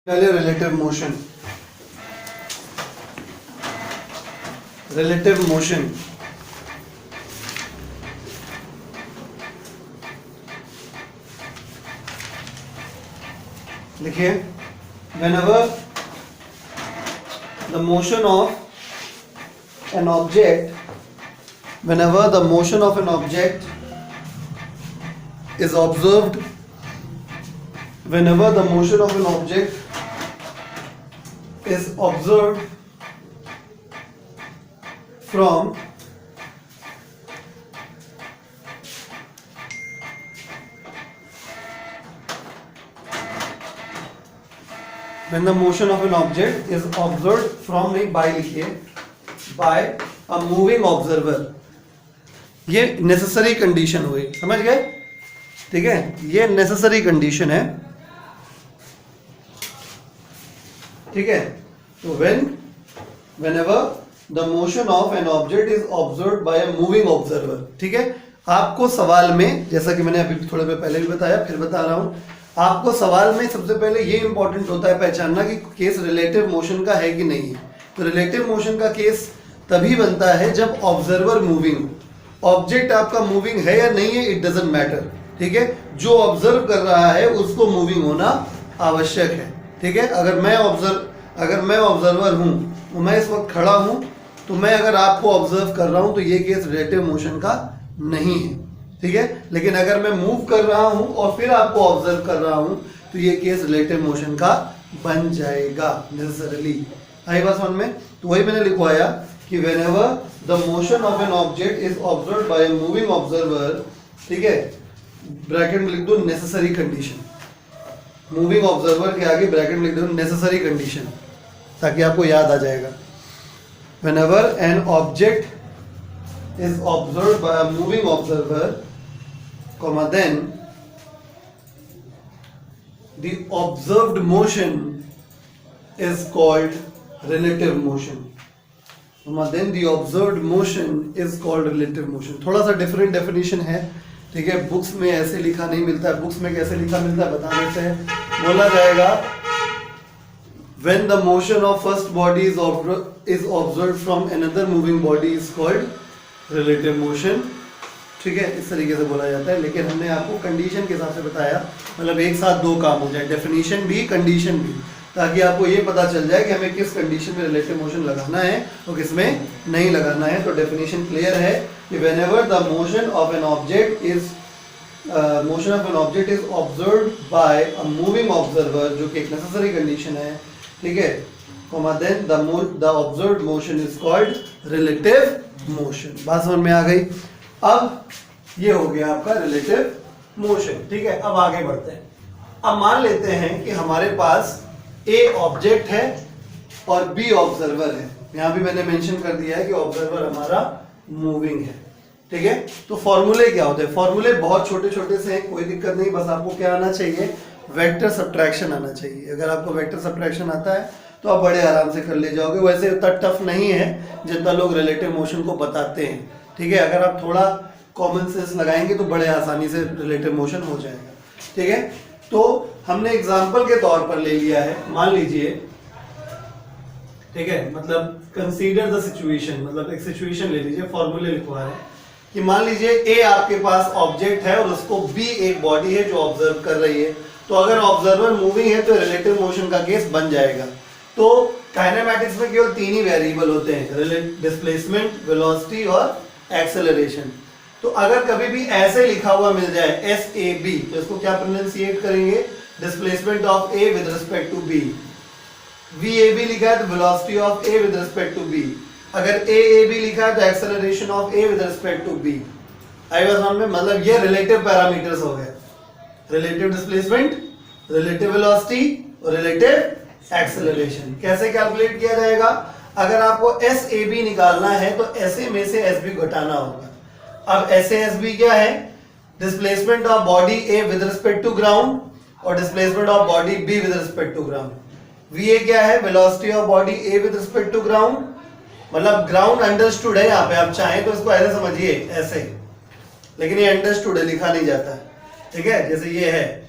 पहले relative motion लिखिए। whenever the motion of an object is observed, whenever the motion of an object is observed from when the motion of an object is observed from नहीं by लिखिए by a moving observer, ये necessary condition हुई, समझ गए? ठीक है, ये necessary condition है। ठीक है, तो whenever the motion of an object is observed by a moving observer, ठीक है। आपको सवाल में, जैसा कि मैंने अभी थोड़े देर पहले भी बताया, फिर बता रहा हूं, आपको सवाल में सबसे पहले ये इंपॉर्टेंट होता है पहचानना कि केस रिलेटिव मोशन का है कि नहीं है। तो रिलेटिव मोशन का केस तभी बनता है जब ऑब्जर्वर मूविंग, ऑब्जेक्ट आपका मूविंग है या नहीं है, इट डजंट मैटर। ठीक है, जो ऑब्जर्व कर रहा है उसको मूविंग होना आवश्यक है। ठीक है, अगर मैं ऑब्जर्वर हूं, तो मैं इस वक्त खड़ा हूं, तो मैं अगर आपको ऑब्जर्व कर रहा हूं तो ये केस रिलेटिव मोशन का नहीं है। ठीक है, लेकिन अगर मैं मूव कर रहा हूं और फिर आपको ऑब्जर्व कर रहा हूं तो ये केस रिलेटिव मोशन का बन जाएगा नेसेसरली। आई बात समझ में? तो वही मैंने लिखवाया कि whenever the motion of an object is observed by a moving observer, ठीक है, ब्रैकेट में लिख दो नेसेसरी कंडीशन, मूविंग ऑब्जर्वर के आगे ब्रैकेट में लिख दो नेसेसरी कंडीशन, ताकि आपको याद आ जाएगा। whenever an object is observed by a moving observer, comma, then the observed motion is called relative motion, comma, then the observed motion is called relative motion। थोड़ा सा डिफरेंट डेफिनेशन है, ठीक है, books में ऐसे लिखा नहीं मिलता है। बुक्स में कैसे लिखा मिलता है बता देते हैं। बोला जाएगा when the motion of first body is observed from another moving body is called relative motion। ठीक है, इस तरीके से बोला जाता है, लेकिन हमने आपको कंडीशन के हिसाब से बताया, मतलब एक साथ दो काम हो जाए, डेफिनेशन भी कंडीशन भी, ताकि आपको ये पता चल जाए कि हमें किस कंडीशन में रिलेटिव मोशन लगाना है और किस में नहीं लगाना है। तो डेफिनेशन क्लियर है कि whenever the motion of an object is observed by a moving observer, जो कि एक नेसेसरी कंडीशन है, ठीक है, then the observed motion is called relative motion। बात समझ में आ गई? अब ये हो गया आपका रिलेटिव मोशन। ठीक है, अब आगे बढ़ते हैं। अब मान लेते हैं कि हमारे पास ए ऑब्जेक्ट है और बी ऑब्जर्वर है। यहां भी मैंने मेंशन कर दिया है कि ऑब्जर्वर हमारा मूविंग है। ठीक है, तो फॉर्मूले क्या होते हैं? फॉर्मूले बहुत छोटे छोटे से हैं, कोई दिक्कत नहीं, बस आपको क्या आना चाहिए, वेक्टर सब्ट्रैक्शन आना चाहिए। अगर आपको वेक्टर सब्ट्रैक्शन आता है तो आप बड़े आराम से कर ले जाओगे। वैसे उतना टफ नहीं है जितना लोग रिलेटिव मोशन को बताते हैं। ठीक है, अगर आप थोड़ा कॉमन सेंस लगाएंगे तो बड़े आसानी से रिलेटिव मोशन हो जाएगा। ठीक है, तो हमने एग्जांपल के तौर पर ले लिया है, मान लीजिए, ठीक है, मतलब कंसीडर द सिचुएशन, मतलब एक सिचुएशन ले लीजिए, फॉर्मूले लिखवा है कि मान लीजिए ए आपके पास ऑब्जेक्ट है और उसको बी एक बॉडी है जो ऑब्जर्व कर रही है। तो अगर ऑब्जर्वर मूविंग है तो रिलेटिव मोशन का केस बन जाएगा। तो काइनेमैटिक्स में केवल तीन ही वेरिएबल होते हैं, डिस्प्लेसमेंट, वेलोसिटी और एक्सेलरेशन। तो अगर कभी भी ऐसे लिखा हुआ मिल जाए SAB, तो इसको क्या प्रोनाउंसिएट करेंगे? Displacement of A with respect to B। VAB लिखा है तो velocity of A with respect to B। अगर AAB लिखा है तो acceleration of A with respect to B। I was on में, मतलब ये रिलेटिव पैरामीटर्स हो गए, रिलेटिव डिस्प्लेसमेंट, रिलेटिव वेलोसिटी और रिलेटिव एक्सेलरेशन। कैसे कैलकुलेट किया जाएगा? अगर आपको SAB निकालना है तो SA में से SB घटाना होगा। अब SASB क्या है? Displacement of body A with respect to ground और displacement of body B with respect to ground. VA क्या है? Velocity of body A with respect to ground, मतलब ग्राउंड अंडरस्टूड है यहाँ पे, आप चाहें तो इसको ऐसे समझिए, ऐसे, लेकिन ये अंडरस्टूड है, लिखा नहीं जाता है। ठीक है, जैसे ये है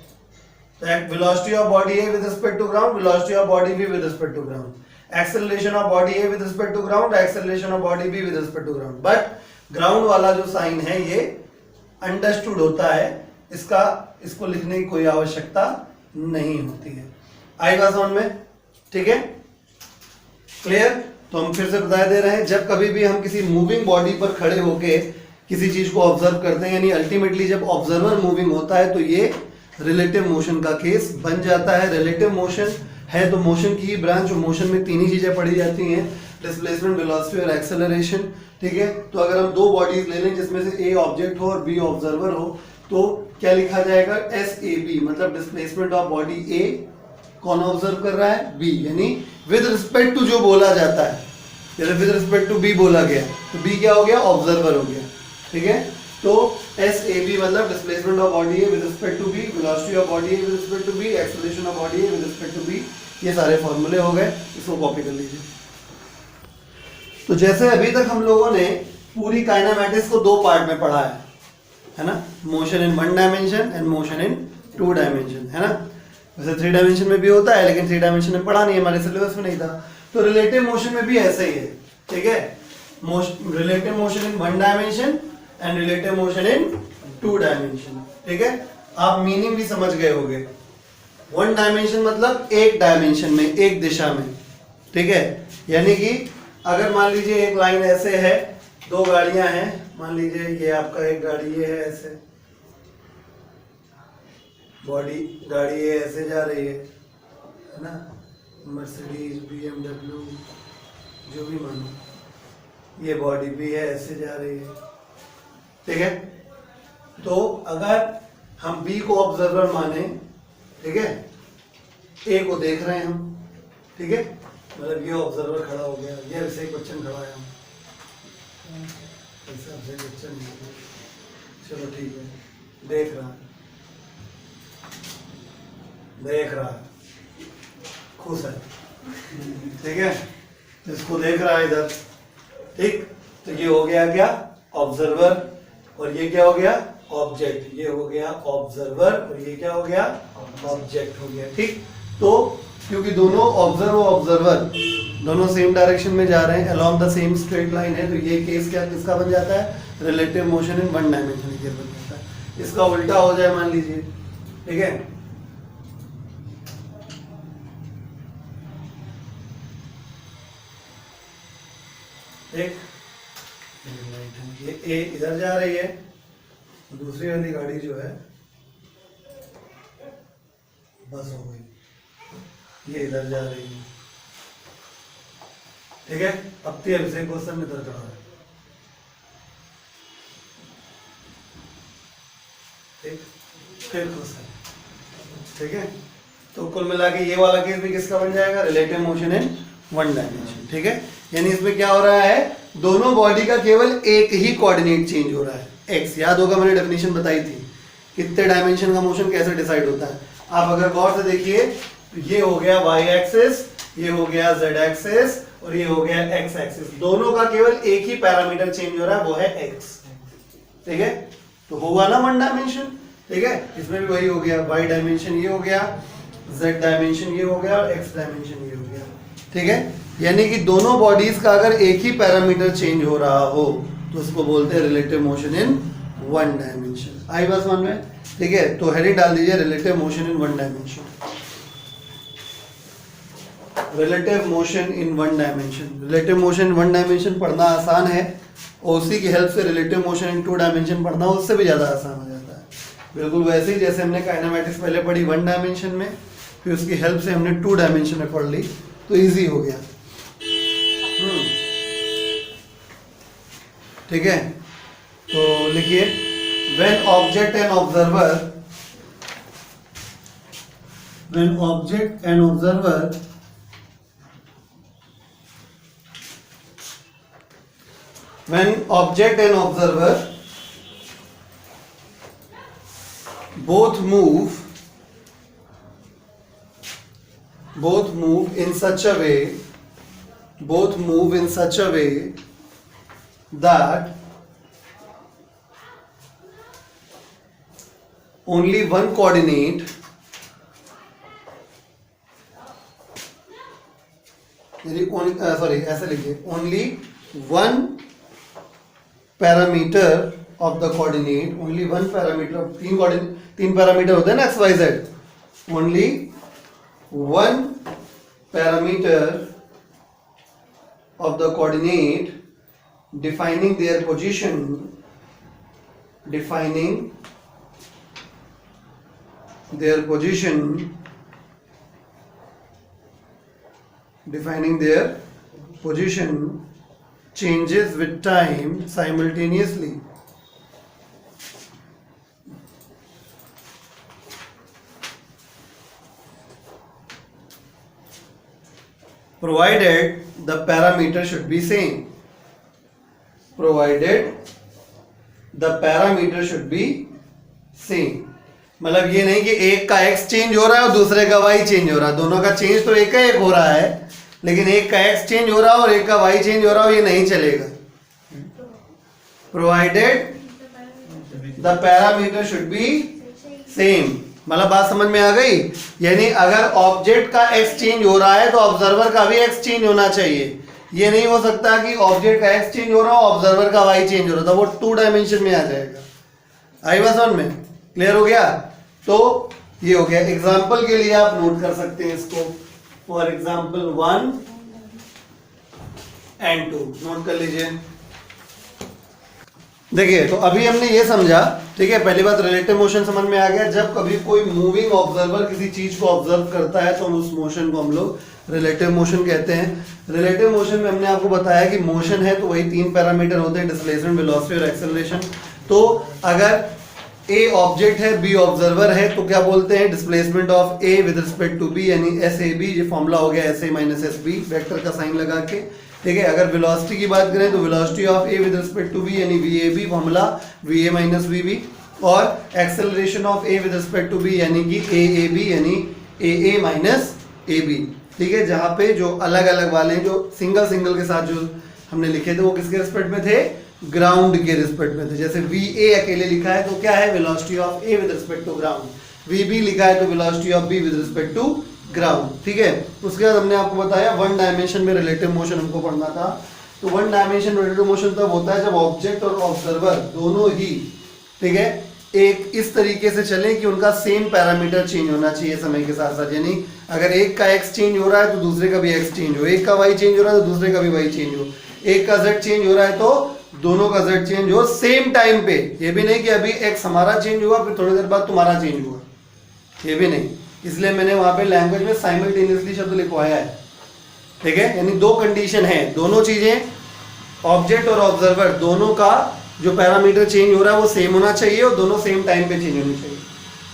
velocity of body A with respect to ground, velocity of body B with respect to ground. Acceleration of body A with respect to ground, acceleration of body B with respect to ground. But ground वाला जो sign है ये understood होता है, इसको लिखने की कोई आवश्यकता नहीं होती है. आई बात समझ में? ठीक है, क्लियर? तो हम फिर से बता दे रहे हैं, जब कभी भी हम किसी मूविंग बॉडी पर खड़े होके किसी चीज को ऑब्जर्व करते हैं, यानी अल्टीमेटली जब ऑब्जर्वर मूविंग होता है तो ये रिलेटिव मोशन का केस बन जाता है. रिलेटिव मोशन है तो मोशन की ही ब्रांच, और मोशन में तीन ही चीजें पढ़ी जाती हैं, डिस्प्लेसमेंट, वेलोसिटी और एक्सेलरेशन. ठीक है, तो अगर हम दो बॉडीज ले लें जिसमें से ए ऑब्जेक्ट हो और बी ऑब्जर्वर हो, तो क्या लिखा जाएगा? एस ए बी, मतलब डिस्प्लेसमेंट ऑफ बॉडी ए, कौन ऑब्जर्व कर रहा है? बी, यानी विद रिस्पेक्ट टू जो बोला जाता है, जैसे विद रिस्पेक्ट टू बी बोला गया तो बी क्या हो गया? ऑब्जर्वर हो गया. ठीक है, तो एस ए बी मतलब displacement of body a with respect to B, velocity of body a with respect to b, acceleration of body a with respect to b. ये सारे फॉर्मूले हो गए, इसको कॉपी कर लीजिए. तो जैसे अभी तक हम लोगों ने पूरी काइनेमैटिक्स को दो पार्ट में पढ़ा है ना? Motion in one dimension and motion in two dimension, है ना? वैसे थ्री डायमेंशन में भी होता है, लेकिन थ्री डायमेंशन में पढ़ा नहीं, हमारे सिलेबस में नहीं था. तो रिलेटिव मोशन में भी ऐसे ही है. ठीक है, relative motion in one dimension and relative motion in two dimension. ठीक है, आप मीनिंग भी समझ गए होंगे. वन डायमेंशन मतलब एक डायमेंशन में, एक दिशा में. ठीक है, यानी कि अगर मान लीजिए एक लाइन ऐसे है, दो गाड़ियां हैं, मान लीजिए ये आपका एक गाड़ी ये है, ऐसे बॉडी गाड़ी ये ऐसे जा रही है ना? मर्सिडीज, BMW, जो भी मानो, ये बॉडी भी है, ऐसे जा रही है. ठीक है, तो अगर हम बी को ऑब्जर्वर माने, ठीक है, ए को देख रहे हैं हम, ठीक है, मतलब ये ऑब्जर्वर खड़ा हो गया, ये ऐसे एक बच्चन खड़ा है, हम ऐसा से बच्चन, चलो ठीक है, देख रहा है, खुश है. ठीक है, इसको देख रहा है इधर. ठीक, तो ये हो गया क्या? ऑब्जर्वर. और ये क्या हो गया? ऑब्जेक्ट. ये हो गया ऑब्जर्वर और ये क्या हो गया? ऑब्जेक्ट हो गया. ठीक, तो क्योंकि दोनों ऑब्जर्वर और ऑब्जर्वर दोनों सेम डायरेक्शन में जा रहे हैं, along the same straight line है, तो ये केस क्या किसका बन जाता है? Relative motion in one dimension case बन जाता है. इसका उल्टा हो जाए मान लीजिए. ठीक है, एक ये ए इधर जा रही है, दूसरी वाली गाड़ी जो है बस हो गई, ये इधर जा रही है. ठीक है, अब से क्वेश्चन इधर खड़ा है. ठीक, फिर क्वेश्चन. ठीक है, तो कुल मिला के ये वाला केस भी किसका बन जाएगा? Relative motion in one dimension. ठीक है, यानी इसमें क्या हो रहा है? दोनों बॉडी का केवल एक ही कोऑर्डिनेट चेंज हो रहा है, एक्स. याद होगा मैंने डेफिनेशन बताई थी, कितने डायमेंशन का मोशन कैसे डिसाइड होता है. आप अगर गौर से देखिए, ये हो गया y एक्सिस, ये हो गया z एक्सिस और ये हो गया x एक्सिस. दोनों का केवल एक ही पैरामीटर चेंज हो रहा है, वो है x. ठीक है, तो होगा ना वन डायमेंशन. ठीक है, इसमें भी वही हो गया, y डायमेंशन ये हो गया, z डायमेंशन ये हो गया और x डायमेंशन ये हो गया. ठीक है, यानी कि दोनों बॉडीज का अगर एक ही पैरामीटर चेंज हो रहा हो तो उसको बोलते हैं relative motion in one dimension. आई बात समझ में? ठीक है, तो हेडिंग डाल दीजिए relative motion in one dimension. Relative motion in one dimension. Relative motion in one dimension पढ़ना आसान है, और उसी की हेल्प से relative motion in two dimension पढ़ना उससे भी ज़्यादा आसान हो जाता है. बिल्कुल वैसे ही जैसे हमने काइनेमैटिक्स पहले पढ़ी वन डायमेंशन में, फिर उसकी हेल्प से हमने टू डायमेंशन में पढ़ ली, तो इजी हो गया. ठीक है, तो लिखिए, when object and observer when object and observer both move in such a way that only one coordinate यदि सॉरी ऐसे लिखिए, only one parameter of the coordinate, only one parameter, तीन पैरामीटर होते हैं ना x y z, only one parameter of the coordinate defining their position, defining their position changes with time simultaneously. Provided the parameter should be same. Provided the parameter should be same. मतलब ये नहीं कि एक का x change हो रहा है और दूसरे का y चेंज हो रहा है, दोनों का चेंज तो एक का एक हो रहा है, लेकिन एक का x चेंज हो रहा है और एक का y चेंज हो रहा है, ये नहीं चलेगा. Provided the parameter should be same. मतलब बात समझ में आ गई. यानी अगर ऑब्जेक्ट का एक्स चेंज हो रहा है तो ऑब्जर्वर का भी एक्स चेंज होना चाहिए. ये नहीं हो सकता कि ऑब्जेक्ट का एक्स चेंज हो रहा हो, ऑब्जर्वर का वाई चेंज हो रहा था, वो 2 डायमेंशन में आ जाएगा. आई बात समझ में? क्लियर हो गया? तो ये हो गया. एग्जाम्पल के लिए आप नोट कर सकते हैं इसको. फॉर एग्जाम्पल 1 and 2 नोट कर लीजिए. देखिए, तो अभी हमने ये समझा, ठीक है. पहली बात रिलेटिव मोशन समझ में आ गया. जब कभी कोई मूविंग ऑब्जर्वर किसी चीज को ऑब्जर्व करता है तो उस मोशन को हम लोग रिलेटिव मोशन कहते हैं. रिलेटिव मोशन में हमने आपको बताया कि मोशन है तो वही 3 पैरामीटर होते हैं, डिस्प्लेसमेंट, वेलोसिटी और एक्सेलरेशन. तो अगर ए ऑब्जेक्ट है, बी ऑब्जर्वर है, तो क्या बोलते हैं? Displacement of A with respect to B, यानी एस ए बी. ये फॉर्मूला हो गया s a minus s b, vector का साइन लगा के. ठीक है. अगर वेलोसिटी की बात करें तो velocity of A with respect to B, यानी V A B, formula V A minus V B. और acceleration of A with respect to B, यानी कि ए ए बी, यानी a A minus A B. ठीक है. जहां पे जो अलग अलग वाले हैं, जो सिंगल सिंगल के साथ जो हमने लिखे थे, वो किसके रिस्पेक्ट में थे? ग्राउंड के रिस्पेक्ट में थे. जैसे वी ए अकेले लिखा है तो क्या है? Velocity of A with respect to ground. V b लिखा है तो velocity of B with respect to ground. ठीक है. उसके बाद हमने आपको बताया 1 डायमेंशन में रिलेटिव मोशन हमको पढ़ना था. तो 1 डायमेंशन रिलेटिव मोशन तब होता है जब ऑब्जेक्ट और ऑब्जर्वर दोनों ही, ठीक है, एक इस तरीके से चले कि उनका सेम पैरामीटर चेंज होना चाहिए समय के साथ साथ. यानी अगर एक का एक्स चेंज हो रहा है तो दूसरे का भी एक्स चेंज हो, एक का वाई चेंज हो रहा है तो दूसरे का भी वाई चेंज हो, एक का जेड चेंज हो रहा है तो दोनों का जेड चेंज हो सेम टाइम पे. ये भी नहीं कि अभी एक्स हमारा चेंज हुआ फिर थोड़ी देर बाद तुम्हारा चेंज हुआ, ये भी नहीं. इसलिए मैंने वहां पे लैंग्वेज में साइमल्टेनियसली शब्द लिखवाया है. ठीक है. यानी 2 कंडीशन है, दोनों चीजें, ऑब्जेक्ट और ऑब्जर्वर दोनों का जो पैरामीटर चेंज हो रहा है वो सेम होना चाहिए और दोनों सेम टाइम पे चेंज होनी चाहिए.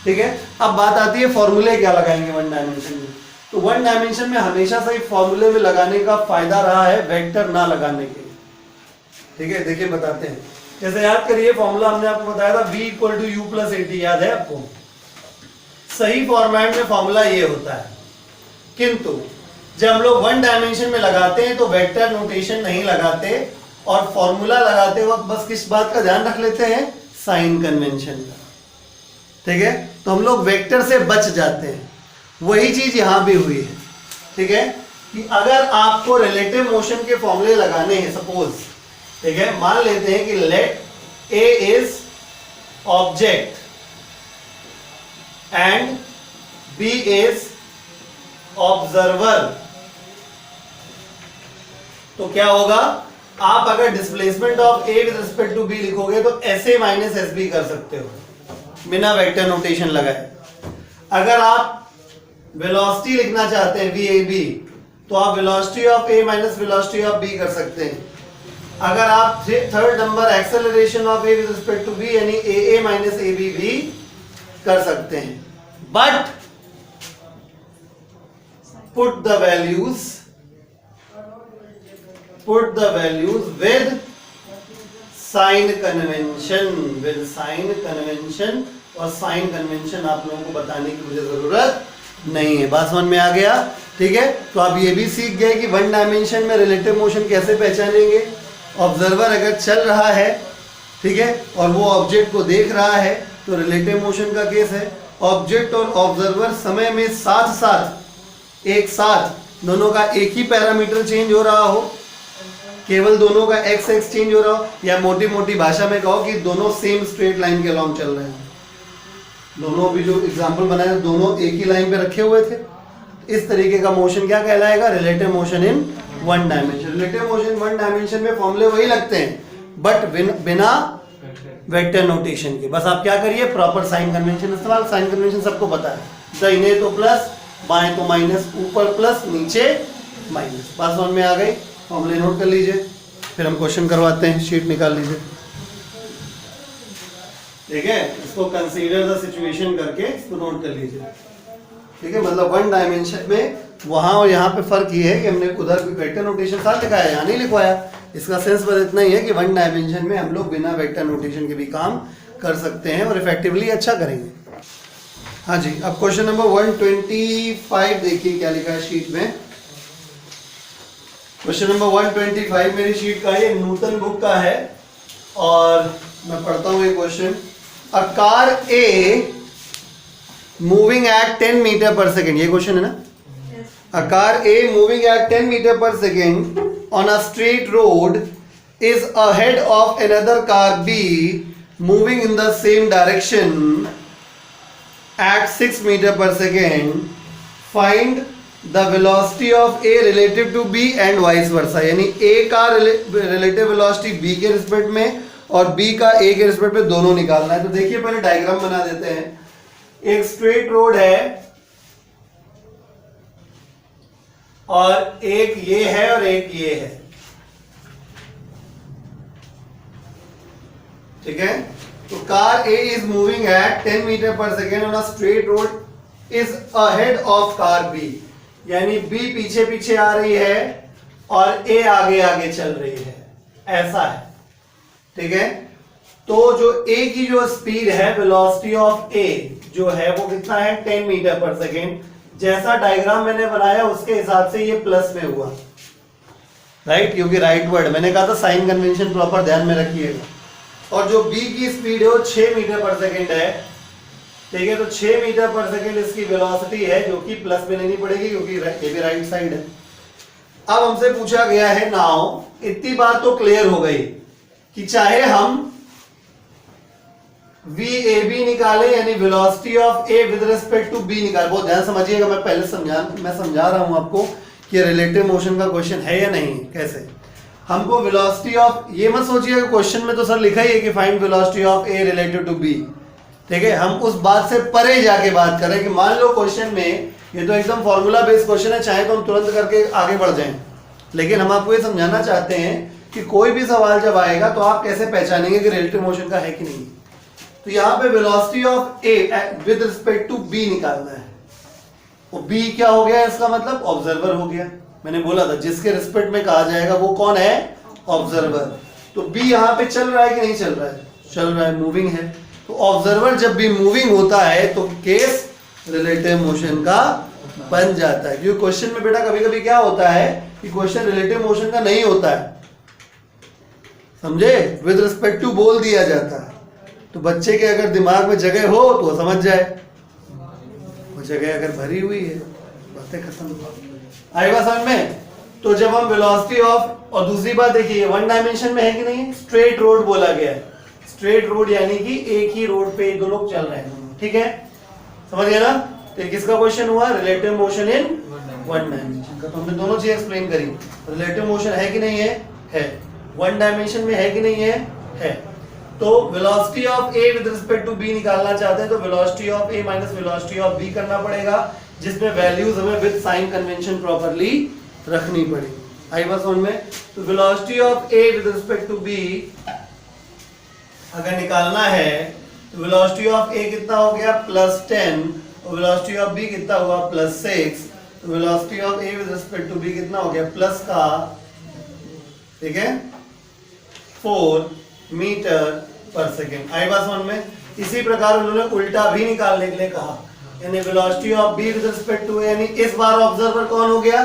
ठीक है. अब बात आती है फॉर्मूले क्या लगाएंगे 1 डायमेंशन में. तो 1 डायमेंशन में हमेशा से फॉर्मूले में लगाने का फायदा रहा है वेक्टर ना लगाने के. ठीक है. देखिए बताते हैं. जैसे याद करिए फॉर्मूला हमने आपको बताया था v equal to u plus a t, याद है आपको? सही फॉर्मेट में फॉर्मूला ये होता है. किंतु जब हम लोग 1 डायमेंशन में लगाते हैं तो वेक्टर नोटेशन नहीं लगाते और फॉर्मूला लगाते वक्त बस किस बात का ध्यान रख लेते हैं? साइन कन्वेंशन का. ठीक है. तो हम लोग वेक्टर से बच जाते हैं. वही चीज यहां भी हुई है. ठीक है. कि अगर आपको रिलेटिव मोशन के फॉर्मूले लगाने हैं, सपोज, ठीक है, मान लेते हैं कि let a is object and b is observer. तो क्या होगा? आप अगर displacement of A with respect to b लिखोगे तो s a minus s b कर सकते हो बिना वेक्टर नोटेशन लगाए. अगर आप वेलोसिटी लिखना चाहते हैं वी ए बी तो आप velocity of a minus velocity of b कर सकते हैं. अगर आप third number acceleration of A with respect to B यानी a A minus A B भी कर सकते हैं. But put the values with sign convention, और साइन कन्वेंशन आप लोगों को बताने की मुझे जरूरत नहीं है. बात समझ में आ गया? ठीक है. तो आप ये भी सीख गए कि 1 डायमेंशन में रिलेटिव मोशन कैसे पहचानेंगे. ऑब्जर्वर अगर चल रहा है, ठीक है, और वो ऑब्जेक्ट को देख रहा है तो रिलेटिव मोशन का केस है. ऑब्जेक्ट और ऑब्जर्वर समय में साथ साथ एक साथ दोनों का एक ही पैरामीटर चेंज हो रहा हो, केवल दोनों का एक्स एक्स चेंज हो रहा हो, या मोटी मोटी भाषा में कहो कि दोनों सेम स्ट्रेट लाइन के अलॉन्ग चल रहे हैं। दोनों भी जो एग्जांपल बनाए दोनों एक ही लाइन पे रखे हुए थे, इस तरीके का मोशन क्या कहलाएगा? Relative motion in one dimension. Relative motion one dimension में फॉर्मूले वही लगते हैं बट बिना वेक्टर नोटेशन के। बस आप क्या करिए, प्रॉपर साइन कन्वेंशन इस्तेमाल। साइन कन्वेंशन सबको पता है, दाहिने तो प्लस, बाएं तो माइनस, ऊपर प्लस नीचे माइनस। बात समझ में आ गई? फॉर्मूले नोट कर लीजिए, फिर हम क्वेश्चन करवाते हैं। शीट निकाल लीजिए, ठीक है। इसको कंसीडर द सिचुएशन करके इसको नोट कर लीजिए, ठीक है। मतलब वन डायमेंशन में वहां और यहाँ पे फर्क ये है कि हमने उधर वेक्टर नोटेशन साथ लिखा है, यहाँ नहीं लिखवाया। इसका सेंस बस इतना ही है कि वन डायमेंशन में हम लोग बिना वेक्टर नोटेशन के भी काम कर सकते हैं और इफेक्टिवली अच्छा करेंगे। हाँ जी, अब क्वेश्चन नंबर 125 देखिए क्या लिखा है शीट में। क्वेश्चन नंबर 125 मेरी शीट का ये नूतन बुक का है और मैं पढ़ता हूँ ये question. A car a moving at 10 metre per second, ये क्वेश्चन है ना। A car A moving at 10 meter per second on a straight road is ahead of another car B moving in the same direction at 6 meter per second. Find the velocity of A relative to B and vice versa. यानी A का relative velocity B के respect में और B का A के respect में दोनों निकालना है। तो देखिए पहले डायग्राम बना देते हैं। एक स्ट्रेट रोड है और एक ये है और एक ये है, ठीक है। तो car A is moving at 10 metre per second on a straight road is ahead of car B, यानी B पीछे पीछे आ रही है और A आगे आगे चल रही है, ऐसा है, ठीक है। तो जो A की जो स्पीड है, वेलोसिटी ऑफ A जो है वो कितना है? 10 मीटर पर सेकेंड। जैसा डायग्राम मैंने बनाया उसके हिसाब से ये प्लस में हुआ, राइट, क्योंकि राइट वर्ड मैंने कहा था साइन कन्वेंशन प्रॉपर ध्यान में रखिएगा। और जो B की स्पीड है वो 6 मीटर पर सेकेंड है, ठीक है। तो 6 मीटर पर सेकेंड इसकी वेलोसिटी है जो कि प्लस में लेनी पड़ेगी क्योंकि ये भी राइट साइड है। अब हमसे पूछा गया है, नाउ इतनी बात तो क्लियर हो गई कि चाहे हम VAB निकाले यानी velocity of A with respect to B निकाले। बहुत ध्यान समझिएगा, मैं पहले समझा रहा हूं आपको कि रिलेटिव मोशन का क्वेश्चन है या नहीं। कैसे हमको वेलोसिटी ऑफ, ये मत सोचिएगा क्वेश्चन में तो सर लिखा ही है कि find velocity of A relative to B, ठीक है। हम उस बात से परे जाके बात करें कि मान लो क्वेश्चन में, ये तो एकदम फॉर्मूला बेस्ड क्वेश्चन है, चाहे तो हम तुरंत करके आगे बढ़ जाएं, लेकिन हम आपको ये समझाना चाहते हैं कि कोई भी सवाल जब आएगा तो आप कैसे पहचानेंगे कि रिलेटिव मोशन का है कि नहीं। तो यहाँ पे velocity of A with respect to B निकालना है। और B क्या हो गया? इसका मतलब ऑब्जर्वर हो गया। मैंने बोला था जिसके रिस्पेक्ट में कहा जाएगा वो कौन है? ऑब्जर्वर। तो B यहाँ पे चल रहा है कि नहीं चल रहा है? चल रहा है, मूविंग है। तो ऑब्जर्वर जब भी मूविंग होता है तो केस रिलेटिव मोशन का बन जाता है। क्योंकि क्वेश्चन में बेटा कभी कभी क्या होता है कि क्वेश्चन रिलेटिव मोशन का नहीं होता है, समझे, विद रिस्पेक्ट टू बोल दिया जाता है। तो बच्चे के अगर दिमाग में जगह हो तो वो समझ जाए, वो जगह अगर भरी हुई है बातें खत्म। आएगा समझ में? तो जब हम वेलोसिटी ऑफ, और दूसरी बात देखिए वन डायमेंशन में है कि नहीं, स्ट्रेट रोड बोला गया है। स्ट्रेट रोड यानी कि एक ही रोड पे दो लोग चल रहे हैं, ठीक है, समझ गया ना। तो किसका क्वेश्चन हुआ? Relative motion in one dimension का। तो हमने दोनों चीज एक्सप्लेन करी। रिलेटिव मोशन है कि नहीं है, वन डायमेंशन में है कि नहीं है। तो velocity of A with respect to B निकालना चाहते हैं तो velocity of A minus velocity of B करना पड़ेगा, जिसमें वैल्यूज हमें विद साइन कन्वेंशन प्रॉपर्ली रखनी पड़ेगी। आई बात समझ में? तो velocity of A with respect to B अगर निकालना है तो वेलोसिटी ऑफ A कितना हो गया? +10, और वेलोसिटी ऑफ B कितना हुआ? +6। तो velocity of A with respect to B कितना हो गया? प्लस का, ठीक है, 4 मीटर पर सेकेंड। आई बात समझ में? इसी प्रकार उन्होंने उल्टा भी निकालने के लिए कहा, यानी velocity of B with respect to, यानी इस बार ऑब्जर्वर कौन हो गया?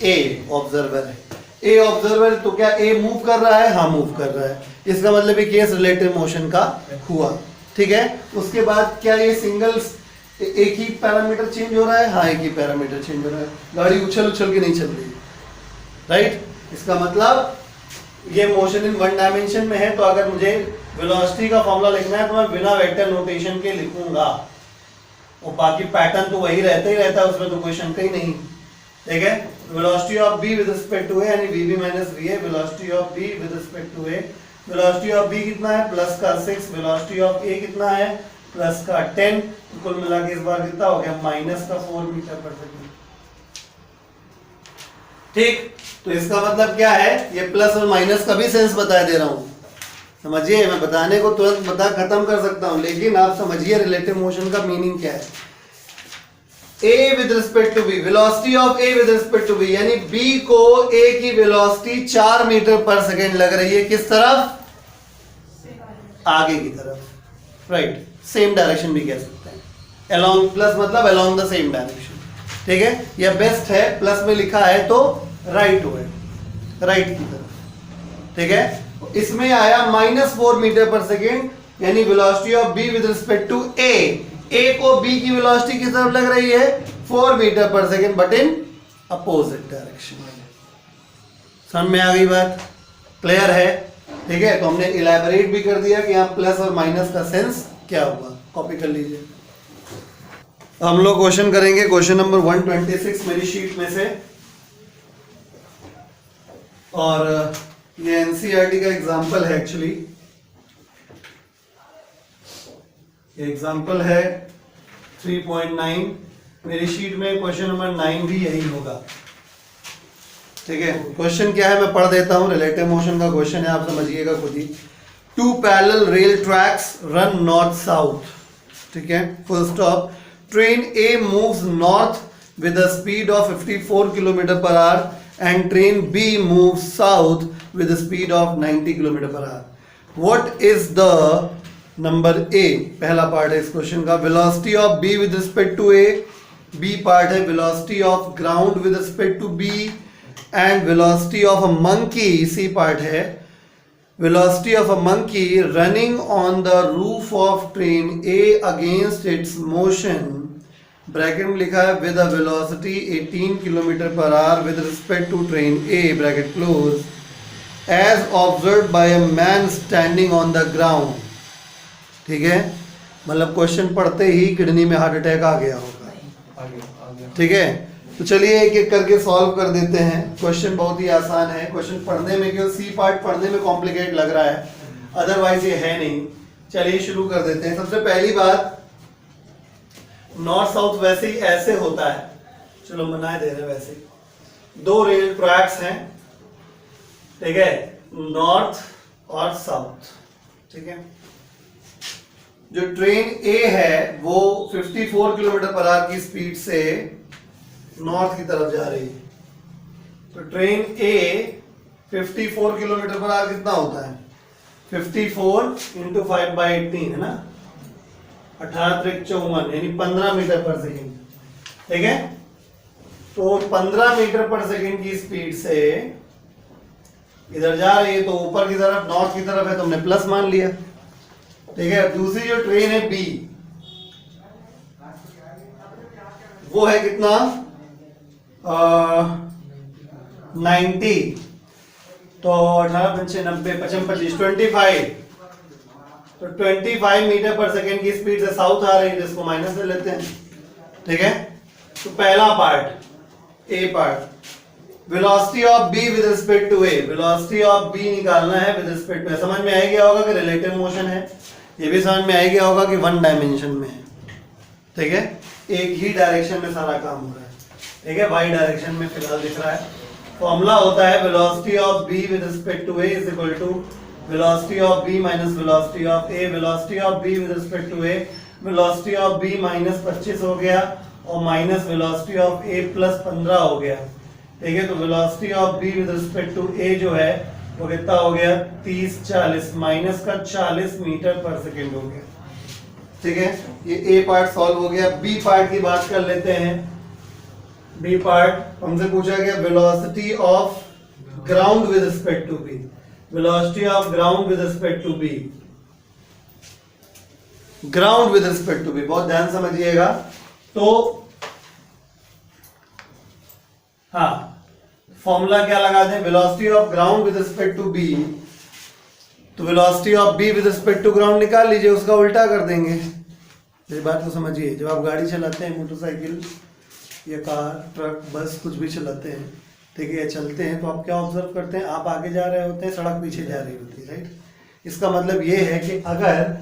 A ऑब्जर्वर है। A ऑब्जर्वर, तो क्या A मूव कर रहा है? हाँ मूव कर रहा है। इसका मतलब ये केस रिलेटिव मोशन का हुआ, ठीक है। उसके बाद क्या ये सिंगल एक ही पैरामीटर चेंज हो रहा है, हाँ एक ही पैरामीटर चेंज हो रहा है, गाड़ी उछल उछल के नहीं चल रही, राइट। इसका मतलब ये मोशन इन वन डायमेंशन में है, तो अगर मुझे वेलोसिटी का फॉर्मूला लिखना है तो मैं बिना वेक्टर नोटेशन के लिखूंगा, और बाकी पैटर्न तो वही रहता ही रहता है, उसमें तो कोई शंका ही नहीं, ठीक है। Velocity of B with respect to A यानी V B minus V A, velocity of B with respect to A, velocity of B कितना है प्लस का 6, वेलोसिटी ऑफ ए कितना है प्लस का 10, तो कुल मिला के इस बार कितना हो गया माइनस का 4 मीटर पर सेकंड, ठीक। तो इसका मतलब क्या है, ये प्लस और माइनस का भी सेंस बता दे रहा हूं, समझिए। मैं बताने को तुरंत बता खत्म कर सकता हूं, लेकिन आप समझिए रिलेटिव मोशन का मीनिंग क्या है। A with respect to B, velocity of A with respect to B, यानी B को A की वेलोसिटी 4 मीटर पर सेकेंड लग रही है, किस तरफ, आगे की तरफ, राइट। सेम डायरेक्शन भी कह सकते हैं, अलोंग, प्लस मतलब अलोंग द सेम डायरेक्शन, ठीक है। यह बेस्ट है, प्लस में लिखा है तो राइट हो है, राइट की तरफ, ठीक है। इसमें आया -4 मीटर पर सेकेंड, यानी velocity of B with respect to A को B की वेलोसिटी किस तरफ लग रही है 4 metre per second, but in opposite direction. समझ में आ गई बात, क्लियर है, ठीक है। तो हमने इलैबोरेट भी कर दिया कि यहाँ प्लस और माइनस का सेंस क्या हुआ, कॉपी कर लीजिए। हम लोग क्वेश्चन करेंगे, क्वेश्चन नंबर 126 मेरी शीट में से, और ये एनसीईआरटी का एग्जाम्पल है एक्चुअली, एग्जाम्पल है 3.9, मेरी शीट में क्वेश्चन नंबर 9 भी यही होगा, ठीक है। क्वेश्चन क्या है मैं पढ़ देता हूं, रिलेटिव मोशन का क्वेश्चन है, आप समझिएगा खुद ही। 2 parallel rail tracks run north south, ठीक है, full stop. Train A moves north with a speed of 54 kilometre per hour and train B moves south with a speed of 90 kilometre per hour. What is the number A, पहला part है इस question का, velocity of B with respect to A, B part है velocity of ground with respect to B and velocity of a monkey, C part है velocity of a monkey running on the roof of train A against its motion, bracket में लिखा है with a velocity 18 kilometre per hour with respect to train A, bracket close, as observed by a man standing on the ground, ठीक है। मतलब question पढ़ते ही kidney में heart attack आ गया होगा, ठीक है। तो चलिए एक एक करके सॉल्व कर देते हैं, क्वेश्चन बहुत ही आसान है, क्वेश्चन पढ़ने में केवल सी पार्ट पढ़ने में कॉम्प्लिकेट लग रहा है, अदरवाइज ये है नहीं। चलिए शुरू कर देते हैं। सबसे पहली बात, नॉर्थ साउथ वैसे ही ऐसे होता है, चलो बनाए दे रहे हैं वैसे, 2 रेल ट्रैक्स हैं, ठीक है, नॉर्थ और साउथ, ठीक है। जो ट्रेन ए है वो 54 किलोमीटर पर आवर की स्पीड से नॉर्थ की तरफ जा रही है, तो train A 54 kilometre per our कितना होता है 54 इंटू 5/18 है ना, 18×54 यानी 15 मीटर पर सेकेंड, ठीक है। तो 15 मीटर पर सेकेंड की स्पीड से इधर जा रही है, तो ऊपर की तरफ नॉर्थ की तरफ है तो हमने प्लस मान लिया, ठीक है। दूसरी जो ट्रेन है बी, वो है कितना 90, तो 18×5 = 25, 25, तो 25 मीटर पर सेकेंड की स्पीड से साउथ आ रही है, जिसको माइनस ले लेते हैं, ठीक है। तो पहला part a part, velocity of B with respect to A, velocity of b निकालना है विद रिस्पेक्ट टू ए। समझ में आ गया होगा कि रिलेटिव मोशन है, ये भी समझ में आ गया होगा कि 1 डायमेंशन में है, ठीक है, एक ही डायरेक्शन में सारा काम हो रहा है, ठीक है, वाई डायरेक्शन में फिलहाल दिख रहा है। फॉर्मूला होता है velocity of B with respect to A is equal to velocity of b minus velocity of a, velocity of B with respect to A, velocity of b -25 हो गया और माइनस वेलोसिटी ऑफ ए +15 हो गया, ठीक है। तो velocity of B with respect to A जो है वो कितना हो गया 30/40 माइनस का 40 मीटर पर सेकेंड हो गया, ठीक है। ये ए पार्ट सॉल्व हो गया। बी पार्ट की बात कर लेते हैं। बी पार्ट हमसे पूछा गया velocity of ground with respect to B, velocity of ground with respect to B, ground with respect to B, बहुत ध्यान समझिएगा। तो हाँ, फॉर्मूला क्या लगा दें, velocity of ground with respect to B, तो velocity of B with respect to ground निकाल लीजिए, उसका उल्टा कर देंगे। इस बात को समझिए, जब आप गाड़ी चलाते हैं, मोटरसाइकिल या कार, ट्रक, बस, कुछ भी चलाते हैं, ठीक है, चलते हैं, तो आप क्या ऑब्जर्व करते हैं, आप आगे जा रहे होते हैं, सड़क पीछे जा रही होती है, राइट। इसका मतलब ये है कि अगर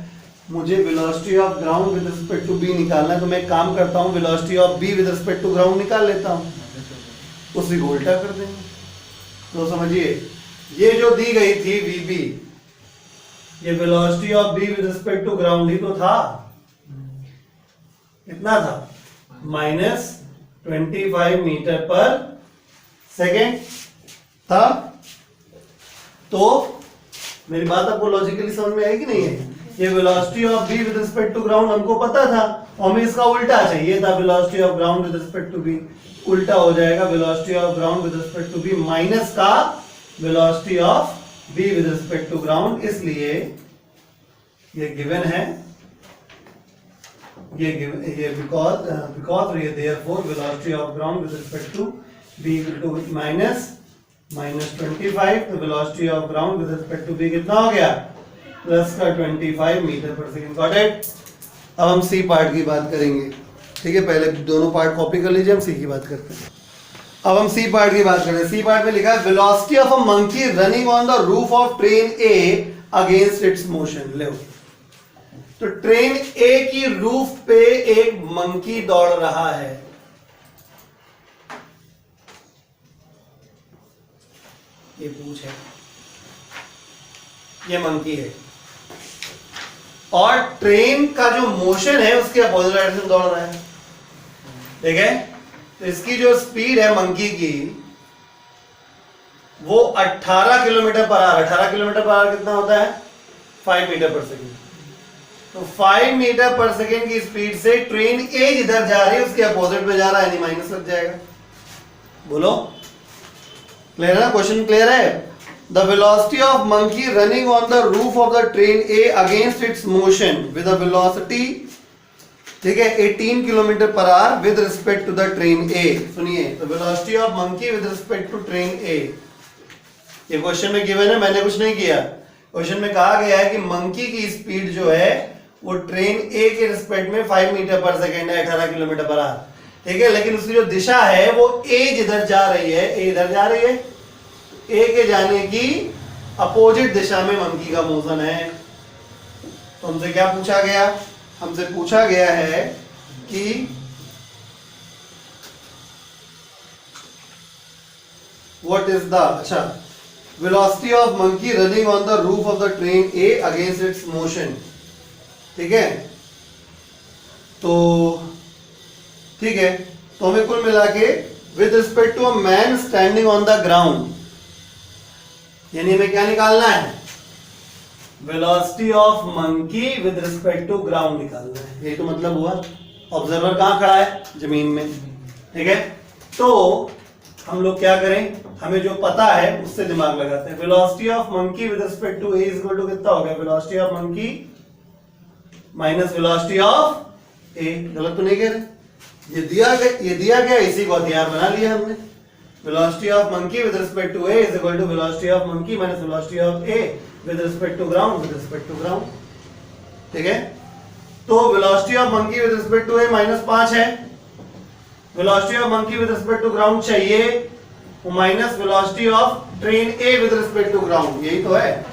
मुझे velocity of ground with respect to b निकालना है, तो मैं एक काम करता हूँ, velocity of B with respect to ground निकाल लेता हूँ, उसी को उल्टा कर देंगे। तो समझिए, ये जो दी गई थी वीबी, ये velocity of B with respect to ground ही तो था, इतना था, -25 मीटर पर सेकेंड था। तो मेरी बात आपको लॉजिकली समझ में आई कि नहीं है? ये velocity of B with respect to ground हमको पता था, और हमें इसका उल्टा चाहिए था, velocity of ground with respect to B. उल्टा हो जाएगा velocity of ground with respect to B minus का velocity of B with respect to ground. इसलिए ये गिवन है, ये बिकॉज ये therefore velocity of ground with respect to B equal to -25, तो velocity of ground with respect to B कितना हो गया, प्लस का 25 मीटर पर सेकंड। Got it? अब हम सी पार्ट की बात करेंगे, ठीक है, पहले दोनों पार्ट कॉपी कर लीजिए, हम सी की बात करते हैं। अब हम सी पार्ट की बात करें। सी पार्ट में लिखा है velocity of a monkey running on the roof of train A against its motion. ले, तो ट्रेन ए की रूफ पे एक मंकी दौड़ रहा है, ये पूछ है, ये मंकी है, और ट्रेन का जो मोशन है उसके अपोजिट डायरेक्शन में दौड़ रहा है, ठीक है। तो इसकी जो स्पीड है मंकी की, वो 18 kilometre per our. 18 kilometre per our कितना होता है, 5 मीटर पर सेकेंड। तो 5 मीटर पर सेकेंड की स्पीड से ट्रेन ए जिधर जा रही है उसके अपोजिट में जा रहा है, यानी माइनस लग जाएगा। बोलो, क्लियर है ना? क्वेश्चन क्लियर है? The velocity of monkey running on the roof of the train A against its motion with a velocity, ठीक है, 18 kilometre per hour with respect to the train A. सुनिए, the velocity of monkey with respect to train A, ये question में given है, मैंने कुछ नहीं किया। क्वेश्चन में कहा गया है कि मंकी की स्पीड जो है वो ट्रेन ए के रिस्पेक्ट में 5 मीटर पर सेकेंड है, 18 किलोमीटर पर आवर, ठीक है, लेकिन उसकी जो दिशा है वो ए जिधर जा रही है, ए इधर जा रही है, ए के जाने की अपोजिट दिशा में मंकी का मोशन है। तो हमसे क्या पूछा गया? हमसे पूछा गया है कि व्हाट इज द, अच्छा, velocity of monkey running on the roof of the train A against its motion, ठीक है। तो ठीक है, तो हमें कुल मिला के with respect to a man standing on the ground, यानी हमें क्या निकालना है, velocity of monkey with respect to ground निकालना है। यही तो मतलब हुआ। ऑब्जर्वर कहां खड़ा है, जमीन में, ठीक है। तो हम लोग क्या करें, हमें जो पता है उससे दिमाग लगाते हैं। Velocity of monkey with respect to A is equal to कितना हो गया, velocity of monkey minus velocity of A. गलत तो नहीं कह रहे? ये दिया गया, इसी को हथियार बना लिया हमने। Velocity of monkey with respect to A is equal to velocity of monkey minus velocity of A with respect to ground with respect to ground, ठीक है। तो velocity of monkey with respect to A -5 है, velocity of monkey with respect to ground चाहिए वो minus velocity of train A with respect to ground, यही तो है,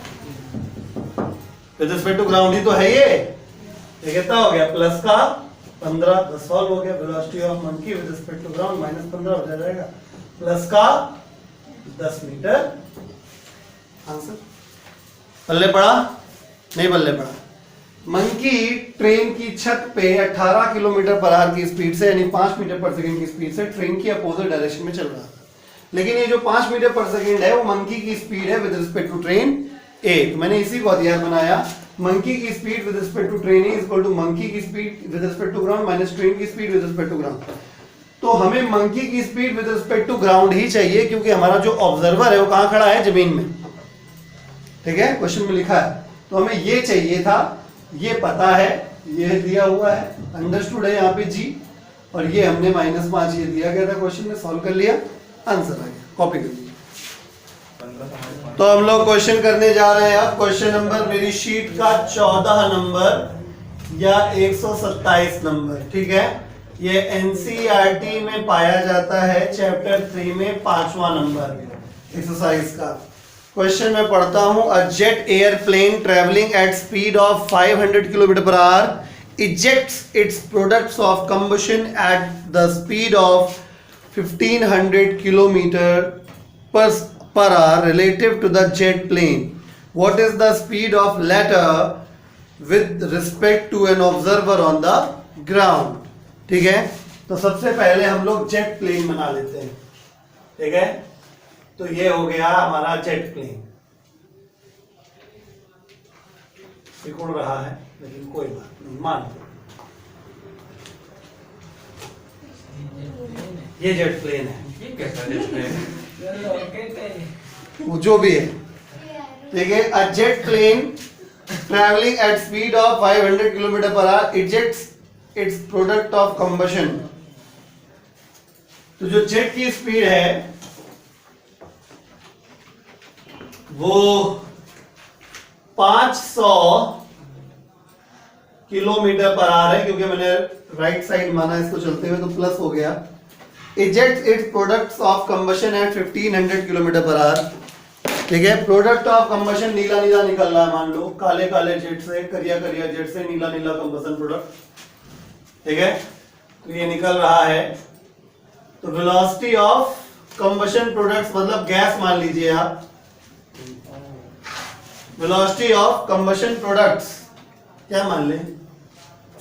with respect to ground ही तो है ये कितना हो गया, प्लस का 15, 10 सॉल्व हो गया। Velocity of monkey with respect to ground -15 हो जाएगा, प्लस का 10 मीटर। आंसर पल्ले पड़ा? नहीं पल्ले पड़ा। मंकी ट्रेन की छत पे 18 किलोमीटर पर आवर की स्पीड से, यानी 5 मीटर पर सेकंड की स्पीड से ट्रेन की अपोजिट डायरेक्शन में चल रहा था, लेकिन ये जो 5 मीटर पर सेकंड है वो मंकी की स्पीड है विद रिस्पेक्ट टू ट्रेन ए। तो मैंने इसी को हथियार बनाया, मंकी की speed with respect to train ए इक्वल टू मंकी की speed with respect to ground minus train की speed with respect to ground. तो हमें मंकी की speed with respect to ground ही चाहिए, क्योंकि हमारा जो ऑब्जर्वर है वो कहां खड़ा है, जमीन में, ठीक है, क्वेश्चन में लिखा है। तो हमें ये चाहिए था, ये पता है, ये दिया हुआ है, अंडरस्टूड है यहाँ पे जी, और ये हमने -5 ये दिया गया था क्वेश्चन में, सॉल्व कर लिया, आंसर आ गया, कॉपी कर लिया। तो हम लोग क्वेश्चन करने जा रहे हैं अब क्वेश्चन नंबर मेरी शीट का 14 नंबर या 127 नंबर, ठीक है। ये एनसीईआरटी में पाया जाता है चैप्टर 3 में 5वां नंबर एक्सरसाइज का। क्वेश्चन में पढ़ता हूं, a jet airplane travelling at speed of 500 kilometre per our ejects its products of combustion at the speed of 1500 kilometer per hour relative to the jet plane. What is the speed of latter with respect to an observer on the ground? ठीक है, तो सबसे पहले हम लोग jet plane बना लेते हैं, ठीक है। तो ये हो गया हमारा जेट प्लेन, उड़ रहा है लेकिन कोई बात नहीं, मान लो ये जेट प्लेन है, ये कैसा जेट प्लेन? वो जो भी है, ठीक है। A jet plane travelling at speed of 500 kilometre per hour ejects its product of combustion. तो जो जेट की स्पीड है वो 500 किलोमीटर पर आवर है, क्योंकि मैंने राइट साइड माना इसको चलते हुए तो प्लस हो गया। Ejects its products of combustion at 1500 kilometre per our, ठीक है। प्रोडक्ट ऑफ कंबशन नीला नीला निकल रहा है, मान लो काले काले जेट से, करिया करिया जेट से नीला नीला कंबशन प्रोडक्ट, ठीक है। तो ये निकल रहा है, तो वेलोसिटी ऑफ कंबशन प्रोडक्ट्स मतलब गैस मान लीजिए आप, वेलोसिटी ऑफ कंबशन प्रोडक्ट्स क्या मान ले,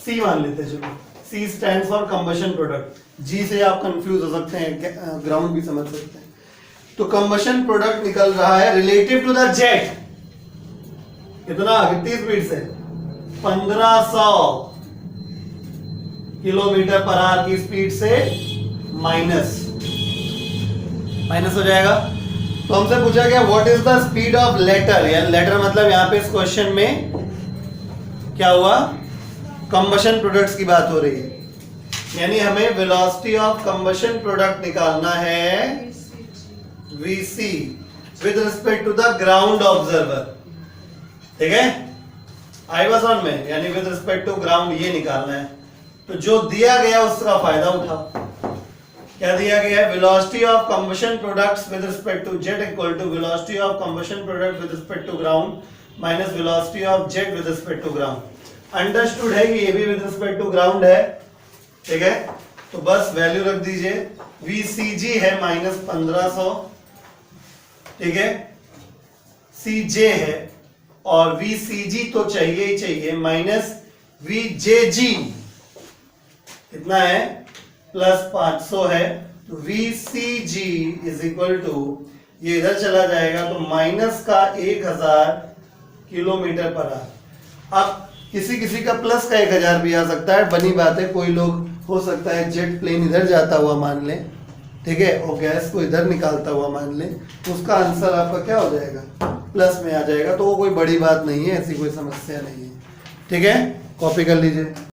सी मान लेते, चलो सी स्टैंड फॉर कंबशन प्रोडक्ट, जी से आप कंफ्यूज हो सकते हैं, ग्राउंड भी समझ सकते हैं। तो कंबशन प्रोडक्ट निकल रहा है रिलेटिव टू द जेट, कितना, कितनी स्पीड से, 1500 किलोमीटर पर आवर की स्पीड से माइनस हो जाएगा। तो हमसे पूछा गया what is the speed of letter, या लेटर मतलब यहां पे इस क्वेश्चन में क्या हुआ, कंबशन प्रोडक्ट्स की बात हो रही है, यानी हमें वेलोसिटी ऑफ कंबशन प्रोडक्ट निकालना है Vc with respect to the ground observer, ठीक है। आई वाज ऑन में, यानी विद रिस्पेक्ट टू ग्राउंड ये निकालना है। तो जो दिया गया उसका फायदा उठाओ, क्या दिया गया है, velocity of combustion products with respect to jet equal to velocity of combustion product with respect to ground minus velocity of jet with respect to ground. Understood है कि ये भी विद रिस्पेक्ट टू ग्राउंड है, ठीक है। तो बस value रख दीजिए, VCG है -1500, ठीक है, CJ है, और VCG तो चाहिए ही चाहिए, माइनस VJG कितना है, +500 है। तो VCG इज इक्वल टू, ये इधर चला जाएगा तो माइनस का 1000 किलोमीटर पर आवर। अब किसी किसी का प्लस का 1000 भी आ सकता है, बनी बात है, कोई लोग हो सकता है जेट प्लेन इधर जाता हुआ मान ले, ठीक है, और गैस को इधर निकालता हुआ मान ले, तो उसका आंसर आपका क्या हो जाएगा, प्लस में आ जाएगा। तो वो कोई बड़ी बात नहीं है, ऐसी कोई समस्या नहीं है, ठीक है, कॉपी कर लीजिए।